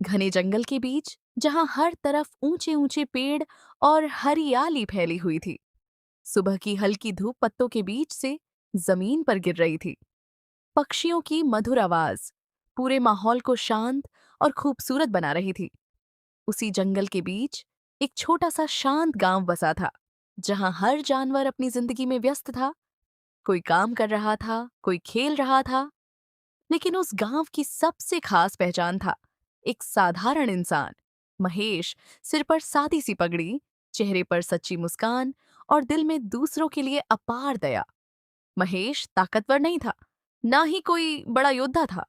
घने जंगल के बीच जहां हर तरफ ऊंचे ऊंचे पेड़ और हरियाली फैली हुई थी। सुबह की हल्की धूप पत्तों के बीच से जमीन पर गिर रही थी। पक्षियों की मधुर आवाज पूरे माहौल को शांत और खूबसूरत बना रही थी। उसी जंगल के बीच एक छोटा सा शांत गांव बसा था, जहां हर जानवर अपनी जिंदगी में व्यस्त था। कोई काम कर रहा था, कोई खेल रहा था, लेकिन उस गांव की सबसे खास पहचान था एक साधारण इंसान, महेश। सिर पर सादी सी पगड़ी, चेहरे पर सच्ची मुस्कान और दिल में दूसरों के लिए अपार दया। महेश ताकतवर नहीं था, ना ही कोई बड़ा योद्धा था,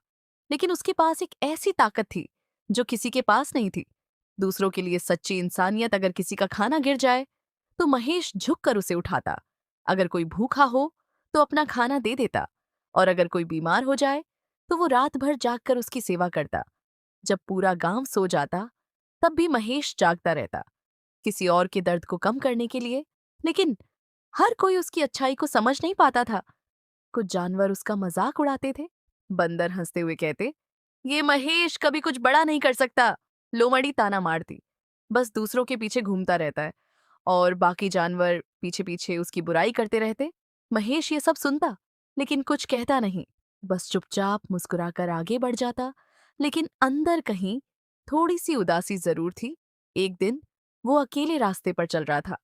लेकिन उसके पास एक ऐसी ताकत थी जो किसी के पास नहीं थी। दूसरों के लिए सच्ची इंसानियत। अगर किसी का खाना गिर जाए तो महेश झुककर उसे उठाता। अगर कोई भूखा हो तो अपना खाना दे देता। और अगर कोई बीमार हो जाए तो वो रात भर जागकर उसकी सेवा करता। जब पूरा गांव सो जाता तब भी महेश जागता रहता, किसी और के दर्द को कम करने के लिए। लेकिन हर कोई उसकी अच्छाई को समझ नहीं पाता था। कुछ जानवर उसका मजाक उड़ाते थे। बंदर हंसते हुए कहते, ये महेश कभी कुछ बड़ा नहीं कर सकता। लोमड़ी ताना मारती, बस दूसरों के पीछे घूमता रहता है। और बाकी जानवर पीछे पीछे उसकी बुराई करते रहते। महेश ये सब सुनता, लेकिन कुछ कहता नहीं, बस चुपचाप मुस्कुराकर आगे बढ़ जाता। लेकिन अंदर कहीं थोड़ी सी उदासी जरूर थी। एक दिन वो अकेले रास्ते पर चल रहा था।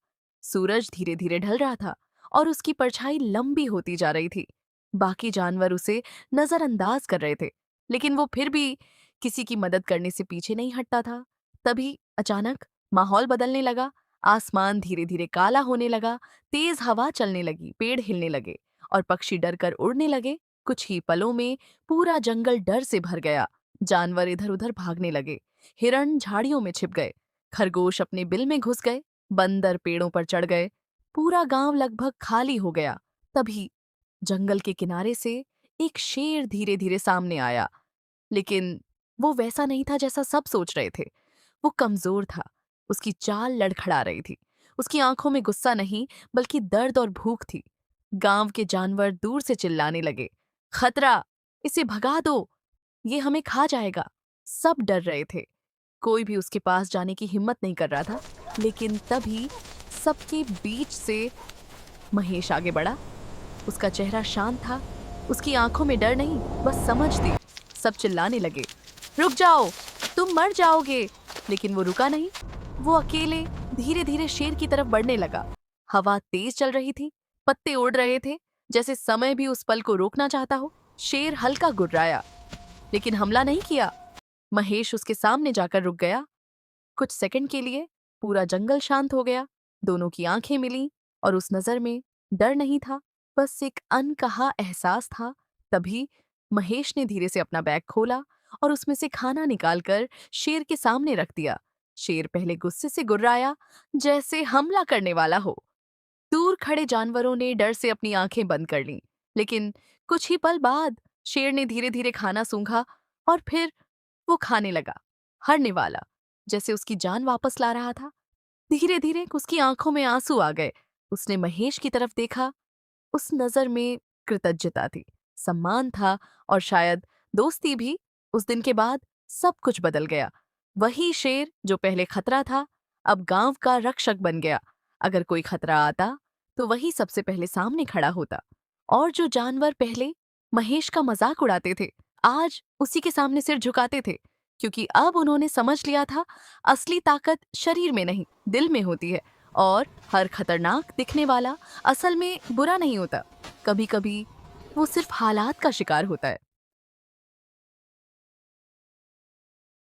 सूरज धीरे धीरे ढल रहा था और उसकी परछाई लंबी होती जा रही थी। बाकी जानवर उसे नजरअंदाज कर रहे थे, लेकिन वो फिर भी किसी की मदद करने से पीछे नहीं हटता था। तभी अचानक माहौल बदलने लगा। आसमान धीरे धीरे काला होने लगा, तेज हवा चलने लगी, पेड़ हिलने लगे और पक्षी डरकर उड़ने लगे। कुछ ही पलों में पूरा जंगल डर से भर गया। जानवर इधर उधर भागने लगे, हिरण झाड़ियों में छिप गए, खरगोश अपने बिल में घुस गए, बंदर पेड़ों पर चढ़ गए। पूरा गांव लगभग खाली हो गया। तभी जंगल के किनारे से एक शेर धीरे धीरे सामने आया। लेकिन वो वैसा नहीं था जैसा सब सोच रहे थे। वो कमजोर था, उसकी चाल लड़खड़ा रही थी। उसकी आंखों में गुस्सा नहीं, बल्कि दर्द और भूख थी। गांव के जानवर दूर से चिल्लाने लगे, खतरा, इसे भगा दो, ये हमें खा जाएगा। सब डर रहे थे, कोई भी उसके पास जाने की हिम्मत नहीं कर रहा था। लेकिन तभी सबके बीच से महेश आगे बढ़ा। उसका चेहरा शांत था, उसकी आंखों में डर नहीं, बस समझ थी। सब चिल्लाने लगे, रुक जाओ, तुम मर जाओगे। लेकिन वो रुका नहीं। वो अकेले धीरे धीरे शेर की तरफ बढ़ने लगा। हवा तेज चल रही थी, पत्ते उड़ रहे थे, जैसे समय भी उस पल को रोकना चाहता हो। शेर हल्का गुर्राया, लेकिन हमला नहीं किया। महेश उसके सामने जाकर रुक गया। कुछ सेकंड के लिए पूरा जंगल शांत हो गया। दोनों की आंखें मिलीं और उस नजर में डर नहीं था, बस एक अनकहा एहसास था। तभी महेश ने धीरे से अपना बैग खोला और उसमें से खाना निकालकर शेर के सामने रख दिया। शेर पहले गुस्से से गुर्राया, जैसे हमला करने वाला हो। दूर खड़े जानवरों ने डर से अपनी आंखें बंद कर लीं। लेकिन कुछ ही पल बाद शेर ने धीरे धीरे खाना सूंघा और फिर वो खाने लगा, हरने वाला, जैसे उसकी जान वापस ला रहा था। धीरे धीरे उसकी आंखों में आंसू आ गए। उसने महेश की तरफ देखा। उस नजर में कृतज्ञता थी, सम्मान था और शायद दोस्ती भी। उस दिन के बाद सब कुछ बदल गया। वही शेर जो पहले खतरा था, अब गांव का रक्षक बन गया। अगर कोई खतरा आता तो वही सबसे पहले सामने खड़ा होता। और जो जानवर पहले महेश का मजाक उड़ाते थे, आज उसी के सामने सिर झुकाते थे, क्योंकि अब उन्होंने समझ लिया था, असली ताकत शरीर में नहीं, दिल में होती है। और हर खतरनाक दिखने वाला असल में बुरा नहीं होता। कभी कभी वो सिर्फ हालात का शिकार होता है।